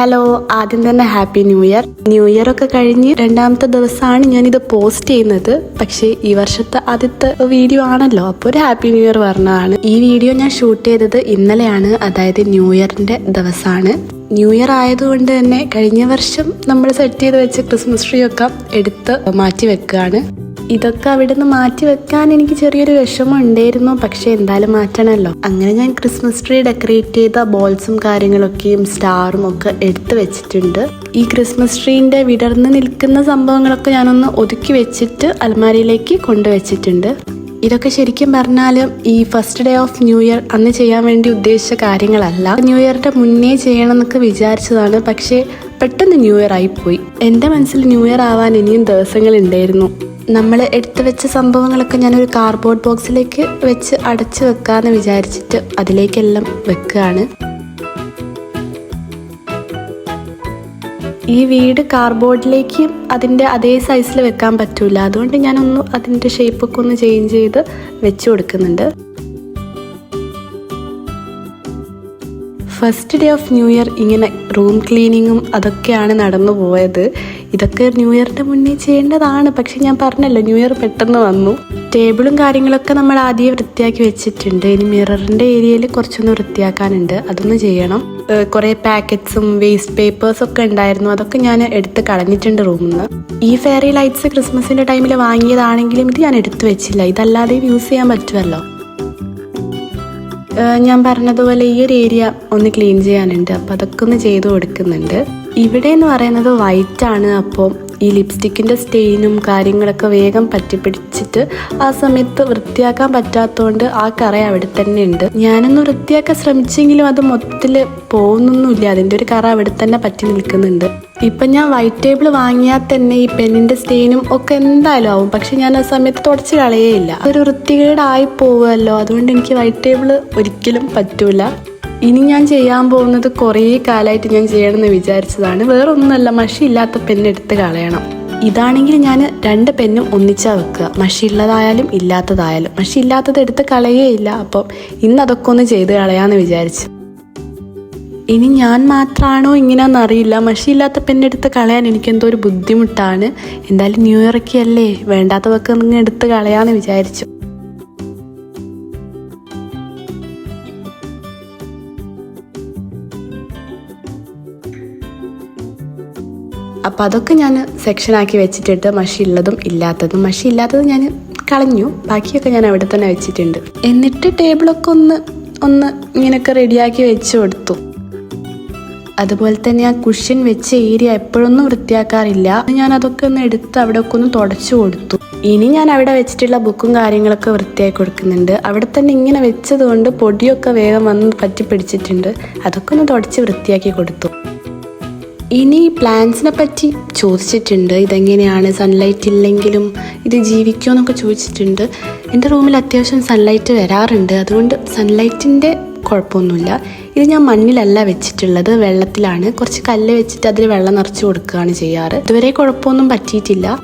Hello, ആദ്യം തന്നെ happy new year. New year ഒക്കെ കഴിഞ്ഞ് രണ്ടാമത്തെ ദിവസമാണ് ഞാനിത് പോസ്റ്റ് ചെയ്യുന്നത്. പക്ഷേ ഈ വർഷത്തെ ആദ്യത്തെ വീഡിയോ ആണല്ലോ, അപ്പോൾ ഒരു ഹാപ്പി ന്യൂ ഇയർ പറഞ്ഞതാണ്. ഈ വീഡിയോ ഞാൻ ഷൂട്ട് ചെയ്തത് ഇന്നലെയാണ്, അതായത് ന്യൂ ഇയറിന്റെ ദിവസമാണ്. ന്യൂ ഇയർ ആയതുകൊണ്ട് തന്നെ കഴിഞ്ഞ വർഷം നമ്മൾ സെറ്റ് ചെയ്ത് വെച്ച ക്രിസ്മസ് ട്രീ ഒക്കെ എടുത്ത് മാറ്റി വെക്കുകയാണ്. ഇതൊക്കെ അവിടെ നിന്ന് മാറ്റി വെക്കാൻ എനിക്ക് ചെറിയൊരു വിഷമം ഉണ്ടായിരുന്നു, പക്ഷെ എന്തായാലും മാറ്റണമല്ലോ. അങ്ങനെ ഞാൻ ക്രിസ്മസ് ട്രീ ഡെക്കറേറ്റ് ചെയ്ത ബോൾസും കാര്യങ്ങളൊക്കെയും സ്റ്റാറും ഒക്കെ എടുത്ത് വെച്ചിട്ടുണ്ട്. ഈ ക്രിസ്മസ് ട്രീൻ്റെ വിടർന്ന് നിൽക്കുന്ന സംഭവങ്ങളൊക്കെ ഞാനൊന്ന് ഒതുക്കി വെച്ചിട്ട് അലമാരയിലേക്ക് കൊണ്ടുവച്ചിട്ടുണ്ട്. ഇതൊക്കെ ശരിക്കും പറഞ്ഞാൽ ഈ first day of new year അന്ന് ചെയ്യാൻ വേണ്ടി ഉദ്ദേശിച്ച കാര്യങ്ങളല്ല. ന്യൂ ഇയറിന്റെ മുന്നേ ചെയ്യണം എന്നൊക്കെ വിചാരിച്ചതാണ്, പക്ഷേ പെട്ടെന്ന് ന്യൂ ഇയർ ആയിപ്പോയി. എൻ്റെ മനസ്സിൽ ന്യൂ ഇയർ ആവാൻ ഇനിയും ദിവസങ്ങളുണ്ടായിരുന്നു. നമ്മൾ എടുത്തു വെച്ച സംഭവങ്ങളൊക്കെ ഞാനൊരു കാർഡ്ബോർഡ് ബോക്സിലേക്ക് വെച്ച് അടച്ചു വെക്കാമെന്ന് വിചാരിച്ചിട്ട് അതിലേക്കെല്ലാം വെക്കുകയാണ്. ഈ വീട് കാർഡ്ബോർഡിലേക്ക് അതിൻ്റെ അതേ സൈസിൽ വെക്കാൻ പറ്റൂല, അതുകൊണ്ട് ഞാനൊന്ന് അതിൻ്റെ ഷേപ്പൊക്കെ ഒന്ന് ചേഞ്ച് ചെയ്ത് വെച്ച് കൊടുക്കുന്നുണ്ട്. First day of new year ഇങ്ങനെ റൂം ക്ലീനിങ്ങും അതൊക്കെയാണ് നടന്നു പോയത്. ഇതൊക്കെ ന്യൂ ഇയറിൻ്റെ മുന്നേ ചെയ്യേണ്ടതാണ്, പക്ഷെ ഞാൻ പറഞ്ഞല്ലോ ന്യൂ ഇയർ പെട്ടെന്ന് വന്നു. ടേബിളും കാര്യങ്ങളൊക്കെ നമ്മൾ ആദ്യം വൃത്തിയാക്കി വെച്ചിട്ടുണ്ട്. ഇനി മിററിൻ്റെ ഏരിയയിൽ കുറച്ചൊന്ന് വൃത്തിയാക്കാനുണ്ട്, അതൊന്ന് ചെയ്യണം. കുറേ പാക്കറ്റ്സും വേസ്റ്റ് പേപ്പേഴ്സും ഒക്കെ ഉണ്ടായിരുന്നു, അതൊക്കെ ഞാൻ എടുത്ത് കളഞ്ഞിട്ടുണ്ട് റൂമിൽ നിന്ന്. ഈ ഫെയറി ലൈറ്റ്സ് ക്രിസ്മസിൻ്റെ ടൈമിൽ വാങ്ങിയതാണെങ്കിലും ഇത് ഞാൻ എടുത്തു വെച്ചില്ല, ഇതല്ലാതെ യൂസ് ചെയ്യാൻ പറ്റുമല്ലോ. ഞാൻ പറഞ്ഞതുപോലെ ഈ ഒരു ഏരിയ ഒന്ന് ക്ലീൻ ചെയ്യാനുണ്ട്, അപ്പോൾ അതൊക്കെ ഒന്ന് ചെയ്ത് കൊടുക്കുന്നുണ്ട്. ഇവിടെ എന്ന് പറയുന്നത് വൈറ്റ് ആണ്, അപ്പോൾ ഈ ലിപ്സ്റ്റിക്കിൻ്റെ സ്റ്റെയിനും കാര്യങ്ങളൊക്കെ വേഗം പറ്റിപ്പിടിച്ചിട്ട് ആ സമയത്ത് വൃത്തിയാക്കാൻ പറ്റാത്തതുകൊണ്ട് ആ കറ അവിടെ തന്നെ ഉണ്ട്. ഞാനൊന്ന് വൃത്തിയാക്കാൻ ശ്രമിച്ചെങ്കിലും അത് മൊത്തത്തിൽ പോകുന്നൊന്നുമില്ല, അതിൻ്റെ ഒരു കറ അവിടെ തന്നെ പറ്റി നിൽക്കുന്നുണ്ട്. ഇപ്പം ഞാൻ വൈറ്റ് ടേബിൾ വാങ്ങിയാൽ തന്നെ ഈ പെന്നിൻ്റെ സ്റ്റെയിനും ഒക്കെ എന്തായാലും ആവും, പക്ഷെ ഞാൻ ആ സമയത്ത് തുടച്ച് കളയേയില്ല, അതൊരു വൃത്തികേടായി പോവുമല്ലോ. അതുകൊണ്ട് എനിക്ക് വൈറ്റ് ടേബിൾ ഒരിക്കലും പറ്റൂല. ഇനി ഞാൻ ചെയ്യാൻ പോകുന്നത് കുറേ കാലമായിട്ട് ഞാൻ ചെയ്യണമെന്ന് വിചാരിച്ചതാണ്. വേറൊന്നുമല്ല, മഷിയില്ലാത്ത പെണ്ണെടുത്ത് കളയണം. ഇതാണെങ്കിൽ ഞാൻ 2 പെന്നും ഒന്നിച്ചാ വെക്കുക, മഷിയുള്ളതായാലും ഇല്ലാത്തതായാലും. മഷിയില്ലാത്തത് എടുത്ത് കളയേയില്ല, അപ്പം ഇന്ന് അതൊക്കെ ഒന്ന് ചെയ്ത് കളയാമെന്ന് വിചാരിച്ചു. ഇനി ഞാൻ മാത്രമാണോ ഇങ്ങനെയാണെന്നറിയില്ല, മഷിയില്ലാത്ത പെണ്ണെടുത്ത് കളയാൻ എനിക്കെന്തോ ഒരു ബുദ്ധിമുട്ടാണ്. എന്തായാലും ന്യൂ ഇയറൊക്കെ അല്ലേ, വേണ്ടാത്തതൊക്കെ ഒന്ന് എടുത്ത് കളയാമെന്ന് വിചാരിച്ചു. അപ്പോൾ അതൊക്കെ ഞാൻ സെക്ഷനാക്കി വെച്ചിട്ടുണ്ട്, മഷിയുള്ളതും ഇല്ലാത്തതും. മഷിയില്ലാത്തത് ഞാൻ കളഞ്ഞു, ബാക്കിയൊക്കെ ഞാൻ അവിടെ തന്നെ വെച്ചിട്ടുണ്ട്. എന്നിട്ട് ടേബിളൊക്കെ ഒന്ന് ഇങ്ങനെയൊക്കെ റെഡിയാക്കി വെച്ച് കൊടുത്തു. അതുപോലെ തന്നെ ആ കുഷ്യൻ വെച്ച ഏരിയ എപ്പോഴൊന്നും വൃത്തിയാക്കാറില്ല, ഞാൻ അതൊക്കെ ഒന്ന് എടുത്ത് അവിടെ ഒക്കെ ഒന്ന് തുടച്ചു കൊടുത്തു. ഇനി ഞാൻ അവിടെ വെച്ചിട്ടുള്ള ബുക്കും കാര്യങ്ങളൊക്കെ വൃത്തിയാക്കി കൊടുക്കുന്നുണ്ട്. അവിടെ തന്നെ ഇങ്ങനെ വെച്ചത് കൊണ്ട് പൊടിയൊക്കെ വേഗം വന്ന് പറ്റി പിടിച്ചിട്ടുണ്ട്, അതൊക്കെ ഒന്ന് തുടച്ച് വൃത്തിയാക്കി കൊടുത്തു. ഇനി പ്ലാന്റ്സിനെ പറ്റി ചോദിച്ചിട്ടുണ്ട്, ഇതെങ്ങനെയാണ് സൺലൈറ്റ് ഇല്ലെങ്കിലും ഇത് ജീവിക്കുമോ എന്നൊക്കെ ചോദിച്ചിട്ടുണ്ട്. എൻ്റെ റൂമിൽ അത്യാവശ്യം സൺലൈറ്റ് വരാറുണ്ട്, അതുകൊണ്ട് സൺലൈറ്റിൻ്റെ കുഴപ്പമൊന്നുമില്ല. ഇത് ഞാൻ മണ്ണിലല്ല വെച്ചിട്ടുള്ളത്, വെള്ളത്തിലാണ്. കുറച്ച് കല്ല് വെച്ചിട്ട് അതിൽ വെള്ളം നിറച്ച് കൊടുക്കുകയാണ് ചെയ്യാറ്. ഇതുവരെ കുഴപ്പമൊന്നും പറ്റിയിട്ടില്ല.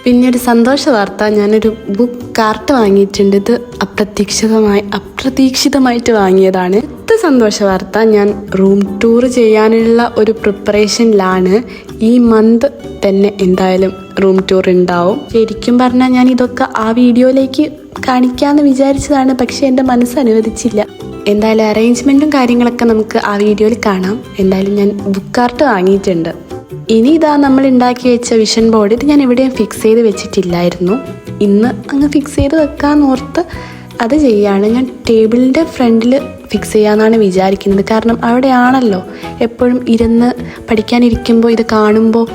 പിന്നെ ഒരു സന്തോഷ വാർത്ത, ഞാനൊരു ബുക്ക് കാർട്ട് വാങ്ങിയിട്ടുണ്ട്. ഇത് അപ്രതീക്ഷിതമായിട്ട് വാങ്ങിയതാണ്. സന്തോഷ വാർത്ത, ഞാൻ റൂം ടൂർ ചെയ്യാനുള്ള ഒരു പ്രിപ്പറേഷനിലാണ്. ഈ മന്ത് തന്നെ എന്തായാലും റൂം ടൂർ ഉണ്ടാവും. ശരിക്കും പറഞ്ഞാൽ ഞാൻ ഇതൊക്കെ ആ വീഡിയോയിലേക്ക് കാണിക്കാമെന്ന് വിചാരിച്ചതാണ്, പക്ഷേ എൻ്റെ മനസ്സ് അനുവദിച്ചില്ല. എന്തായാലും അറേഞ്ച്മെൻറ്റും കാര്യങ്ങളൊക്കെ നമുക്ക് ആ വീഡിയോയിൽ കാണാം. എന്തായാലും ഞാൻ ബുക്ക് കാർട്ട് വാങ്ങിയിട്ടുണ്ട്. ഇനി ഇതാ നമ്മൾ ഉണ്ടാക്കി വെച്ച വിഷൻ ബോർഡ്, ഇത് ഞാൻ എവിടെയും ഫിക്സ് ചെയ്ത് വെച്ചിട്ടില്ലായിരുന്നു, ഇന്ന് അങ്ങ് ഫിക്സ് ചെയ്ത് വെക്കാമെന്ന് ഓർത്ത് അത് ചെയ്യാണ്. ഞാൻ ടേബിളിൻ്റെ ഫ്രണ്ടിൽ ഫിക്സ് ചെയ്യാമെന്നാണ് വിചാരിക്കുന്നത്, കാരണം അവിടെയാണല്ലോ എപ്പോഴും ഇരുന്ന് പഠിക്കാനിരിക്കുമ്പോൾ ഇത് കാണുമ്പോൾ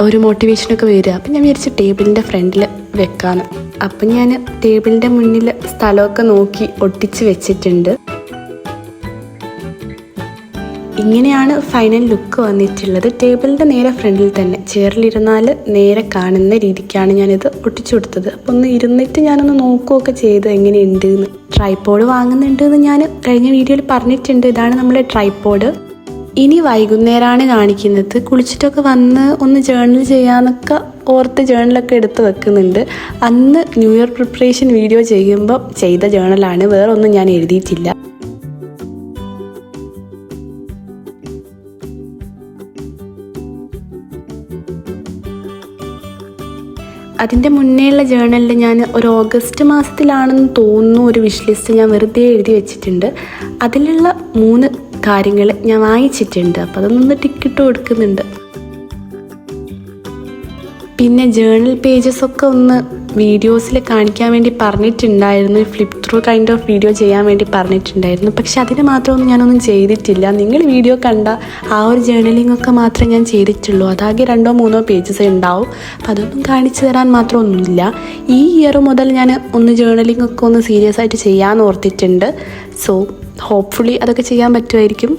ഒരു മോട്ടിവേഷനൊക്കെ വരിക. അപ്പം ഞാൻ വിചാരിച്ചു ടേബിളിൻ്റെ ഫ്രണ്ടിൽ വെക്കാമെന്ന്. അപ്പം ഞാൻ ടേബിളിൻ്റെ മുന്നിൽ സ്ഥലമൊക്കെ നോക്കി ഒട്ടിച്ച് വെച്ചിട്ടുണ്ട്. ഇങ്ങനെയാണ് ഫൈനൽ ലുക്ക് വന്നിട്ടുള്ളത്. ടേബിളിൻ്റെ നേരെ ഫ്രണ്ടിൽ തന്നെ ചെയറിലിരുന്നാൽ നേരെ കാണുന്ന രീതിക്കാണ് ഞാനിത് ഒട്ടിച്ചു കൊടുത്തത്. അപ്പോൾ ഒന്ന് ഇരുന്നിട്ട് ഞാനൊന്ന് നോക്കുകയൊക്കെ ചെയ്ത് എങ്ങനെയുണ്ട് എന്ന്. ട്രൈപോഡ് വാങ്ങുന്നുണ്ട് എന്ന് ഞാൻ കഴിഞ്ഞ വീഡിയോയിൽ പറഞ്ഞിട്ടുണ്ട്. ഇതാണ് നമ്മുടെ ട്രൈപോഡ്. ഇനി വൈകുന്നേരമാണ് കാണിക്കുന്നത്. കുളിച്ചിട്ടൊക്കെ വന്ന് ഒന്ന് ജേർണൽ ചെയ്യാനൊക്കെ ഓർത്ത് ജേർണലൊക്കെ എടുത്ത് വെക്കുന്നുണ്ട്. അന്ന് ന്യൂ ഇയർ പ്രിപ്പറേഷൻ വീഡിയോ ചെയ്യുമ്പോൾ ചെയ്ത ജേർണലാണ്, വേറെ ഒന്നും ഞാൻ എഴുതിയിട്ടില്ല. അതിൻ്റെ മുന്നേയുള്ള ജേർണലിൽ ഞാൻ ഒരു ഓഗസ്റ്റ് മാസത്തിലാണെന്ന് തോന്നുന്നു ഒരു വിഷ് ലിസ്റ്റ് ഞാൻ വെറുതെ എഴുതി വെച്ചിട്ടുണ്ട്. അതിലുള്ള 3 കാര്യങ്ങൾ ഞാൻ വായിച്ചിട്ടുണ്ട്. അപ്പോൾ അതൊന്ന് ടിക്കിട്ട് കൊടുക്കുന്നുണ്ട്. പിന്നെ ജേർണൽ പേജസൊക്കെ ഒന്ന് വീഡിയോസിൽ കാണിക്കാൻ വേണ്ടി പറഞ്ഞിട്ടുണ്ടായിരുന്നു. Flip through kind of video ചെയ്യാൻ വേണ്ടി പറഞ്ഞിട്ടുണ്ടായിരുന്നു. പക്ഷെ അതിന് മാത്രമൊന്നും ഞാനൊന്നും ചെയ്തിട്ടില്ല. നിങ്ങൾ വീഡിയോ കണ്ട ആ ഒരു ജേർണലിംഗ് ഒക്കെ മാത്രമേ ഞാൻ ചെയ്തിട്ടുള്ളൂ. അതാകെ 2-3 പേജസ് ഉണ്ടാവും. അപ്പം അതൊന്നും കാണിച്ചു തരാൻ മാത്രമൊന്നുമില്ല. ഈ ഇയർ മുതൽ ഞാൻ ഒന്ന് ജേർണലിംഗ് ഒക്കെ ഒന്ന് സീരിയസ് ആയിട്ട് ചെയ്യാൻ ഓർത്തിട്ടുണ്ട്. സോ ഹോപ്പ്ഫുള്ളി അതൊക്കെ ചെയ്യാൻ പറ്റുമായിരിക്കും.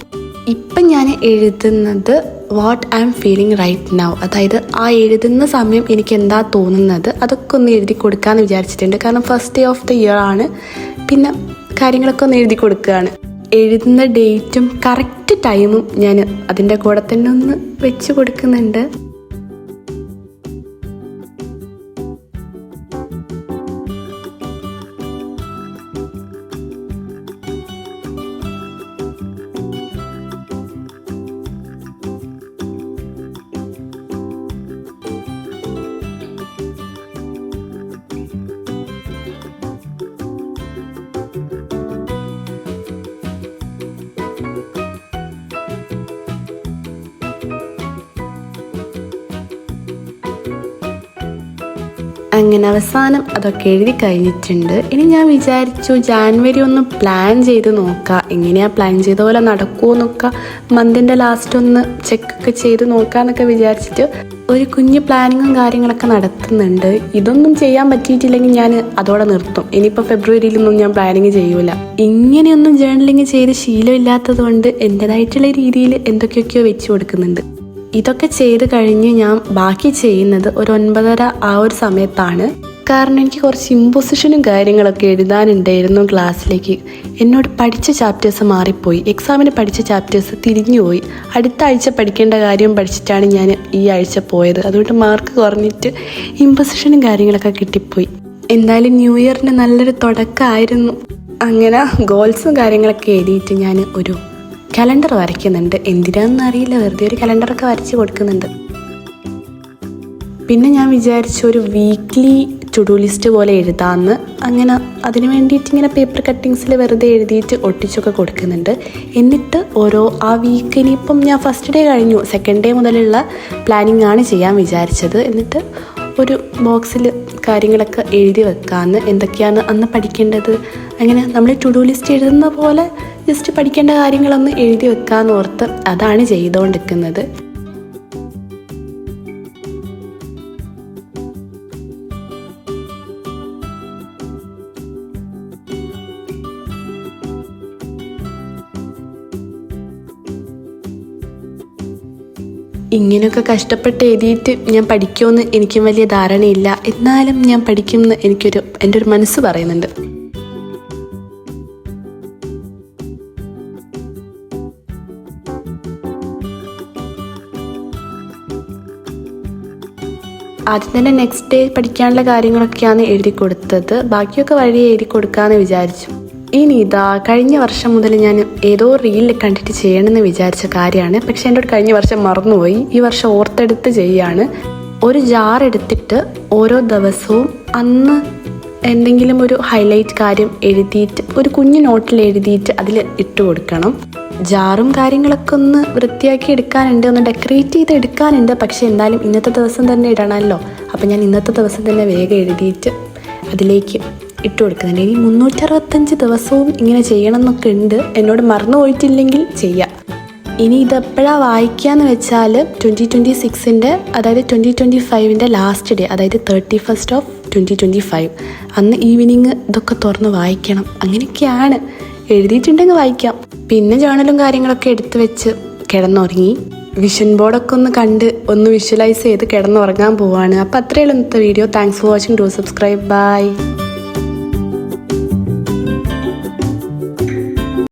ഇപ്പം ഞാൻ എഴുതുന്നത് what I am feeling right now. അതായത് ആ എഴുതുന്ന സമയം എനിക്ക് എന്താ തോന്നുന്നത് അതൊക്കെ ഒന്ന് എഴുതി കൊടുക്കാമെന്ന് വിചാരിച്ചിട്ടുണ്ട്. കാരണം first day of the year ആണ്. പിന്നെ കാര്യങ്ങളൊക്കെ ഒന്ന് എഴുതി കൊടുക്കുകയാണ്. എഴുതുന്ന ഡേറ്റും കറക്റ്റ് ടൈമും ഞാൻ അതിൻ്റെ കൂടെ തന്നെ ഒന്ന് വെച്ച് കൊടുക്കുന്നുണ്ട്. അങ്ങനെ അവസാനം അതൊക്കെ എഴുതി കഴിഞ്ഞിട്ടുണ്ട്. ഇനി ഞാൻ വിചാരിച്ചു ജാനുവരി ഒന്ന് പ്ലാൻ ചെയ്ത് നോക്കാം, എങ്ങനെയാണ് പ്ലാൻ ചെയ്ത പോലെ നടക്കുമോ എന്നൊക്കെ മന്തിൻ്റെ ലാസ്റ്റ് ഒന്ന് ചെക്കൊക്കെ ചെയ്ത് നോക്കാമെന്നൊക്കെ വിചാരിച്ചിട്ട് ഒരു കുഞ്ഞ് പ്ലാനിങ്ങും കാര്യങ്ങളൊക്കെ നടത്തുന്നുണ്ട്. ഇതൊന്നും ചെയ്യാൻ പറ്റിയിട്ടില്ലെങ്കിൽ ഞാൻ അതോടെ നിർത്തും. ഇനിയിപ്പോൾ ഫെബ്രുവരിയിലൊന്നും ഞാൻ പ്ലാനിങ് ചെയ്യൂല. ഇങ്ങനെയൊന്നും ജേർണലിങ് ചെയ്ത് ശീലമില്ലാത്തത് കൊണ്ട് എൻ്റെതായിട്ടുള്ള രീതിയിൽ എന്തൊക്കെയൊക്കെയോ വെച്ച് കൊടുക്കുന്നുണ്ട്. ഇതൊക്കെ ചെയ്ത് കഴിഞ്ഞ് ഞാൻ ബാക്കി ചെയ്യുന്നത് ഒരു 9:30 ആ ഒരു സമയത്താണ്. കാരണം എനിക്ക് കുറച്ച് ഇമ്പോസിഷനും കാര്യങ്ങളൊക്കെ എഴുതാനുണ്ടായിരുന്നു ക്ലാസ്സിലേക്ക്. എന്നോട് പഠിച്ച ചാപ്റ്റേഴ്സ് മാറിപ്പോയി. എക്സാമിന് പഠിച്ച ചാപ്റ്റേഴ്സ് തിരിഞ്ഞുപോയി. അടുത്ത ആഴ്ച പഠിക്കേണ്ട കാര്യം പഠിച്ചിട്ടാണ് ഞാൻ ഈ ആഴ്ച പോയത്. അതുകൊണ്ട് മാർക്ക് കുറഞ്ഞിട്ട് ഇമ്പോസിഷനും കാര്യങ്ങളൊക്കെ കിട്ടിപ്പോയി. എന്തായാലും ന്യൂ ഇയറിന് നല്ലൊരു തുടക്കമായിരുന്നു. അങ്ങനെ ഗോൾസും കാര്യങ്ങളൊക്കെ എഴുതിയിട്ട് ഞാൻ ഒരു കലണ്ടർ വരയ്ക്കുന്നുണ്ട്. എന്തിനാണെന്ന് അറിയില്ല, വെറുതെ ഒരു കലണ്ടറൊക്കെ വരച്ച് കൊടുക്കുന്നുണ്ട്. പിന്നെ ഞാൻ വിചാരിച്ചു ഒരു വീക്ക്ലി ടു ഡു ലിസ്റ്റ് പോലെ എഴുതാമെന്ന്. അങ്ങനെ അതിന് വേണ്ടിയിട്ട് ഇങ്ങനെ പേപ്പർ കട്ടിങ്സിൽ വെറുതെ എഴുതിയിട്ട് ഒട്ടിച്ചൊക്കെ കൊടുക്കുന്നുണ്ട്. എന്നിട്ട് ആ വീക്കിന് ഇപ്പം ഞാൻ ഫസ്റ്റ് ഡേ കഴിഞ്ഞു, സെക്കൻഡ് ഡേ മുതലുള്ള പ്ലാനിങ് ആണ് ചെയ്യാൻ വിചാരിച്ചത്. എന്നിട്ട് ഒരു ബോക്സിൽ കാര്യങ്ങളൊക്കെ എഴുതി വെക്കാമെന്ന്, എന്തൊക്കെയാണ് അന്ന് പഠിക്കേണ്ടത്. അങ്ങനെ നമ്മൾ ടു ഡു ലിസ്റ്റ് എഴുതുന്ന പോലെ ജസ്റ്റ് പഠിക്കേണ്ട കാര്യങ്ങളൊന്ന് എഴുതി വെക്കാമെന്ന് ഓർത്ത് അതാണ് ചെയ്തുകൊണ്ടിരിക്കുന്നത്. ഇങ്ങനെയൊക്കെ കഷ്ടപ്പെട്ട് എഴുതിയിട്ട് ഞാൻ പഠിക്കുമെന്ന് എനിക്കും വലിയ ധാരണയില്ല. എന്നാലും ഞാൻ പഠിക്കുമെന്ന് എൻ്റെ ഒരു മനസ്സ് പറയുന്നുണ്ട്. ആദ്യം തന്നെ നെക്സ്റ്റ് ഡേ പഠിക്കാനുള്ള കാര്യങ്ങളൊക്കെയാണ് എഴുതി കൊടുത്തത്. ബാക്കിയൊക്കെ വഴി എഴുതി കൊടുക്കാമെന്ന് വിചാരിച്ചു. ഇനി ഇതാ കഴിഞ്ഞ വർഷം മുതൽ ഞാൻ ഏതോ റീലിൽ കണ്ടിട്ട് ചെയ്യണമെന്ന് വിചാരിച്ച കാര്യമാണ്. പക്ഷെ എൻ്റെ കഴിഞ്ഞ വർഷം മറന്നുപോയി. ഈ വർഷം ഓർത്തെടുത്ത് ചെയ്യാണ്. ഒരു ജാർ എടുത്തിട്ട് ഓരോ ദിവസവും അന്ന് എന്തെങ്കിലും ഒരു ഹൈലൈറ്റ് കാര്യം എഴുതിയിട്ട് ഒരു കുഞ്ഞു നോട്ടിൽ എഴുതിയിട്ട് അതിൽ ഇട്ട് കൊടുക്കണം. ജാറും കാര്യങ്ങളൊക്കെ ഒന്ന് വൃത്തിയാക്കി എടുക്കാനുണ്ട്, ഒന്ന് ഡെക്കറേറ്റ് ചെയ്ത് എടുക്കാനുണ്ട്. പക്ഷെ എന്തായാലും ഇന്നത്തെ ദിവസം തന്നെ ഇടണമല്ലോ. അപ്പം ഞാൻ ഇന്നത്തെ ദിവസം തന്നെ വേഗം എഴുതിയിട്ട് അതിലേക്ക് ഇട്ട് കൊടുക്കുന്നുണ്ട്. ഇനി 365 ദിവസവും ഇങ്ങനെ ചെയ്യണം എന്നൊക്കെ ഉണ്ട്. എന്നോട് മറന്നു പോയിട്ടില്ലെങ്കിൽ ചെയ്യാം. ഇനി ഇതെപ്പോഴാണ് വായിക്കുകയെന്ന് വെച്ചാൽ 2026 അതായത് 2025 ലാസ്റ്റ് ഡേ, അതായത് 31st of 2025 അന്ന് ഈവനിങ് ഇതൊക്കെ തുറന്ന് വായിക്കണം. അങ്ങനെയൊക്കെയാണ്. എഴുതിയിട്ടുണ്ടെങ്കിൽ വായിക്കാം. പിന്നെ ജേർണലും കാര്യങ്ങളൊക്കെ എടുത്തു വെച്ച് കിടന്നുറങ്ങി. വിഷൻ ബോർഡൊക്കെ ഒന്ന് കണ്ട് ഒന്ന് വിഷ്വലൈസ് ചെയ്ത് കിടന്നുറങ്ങാൻ പോവാണ്. അപ്പോൾ അത്രയേ ഉള്ളൂ ഇന്നത്തെ video. Thanks for watching. Do subscribe. By.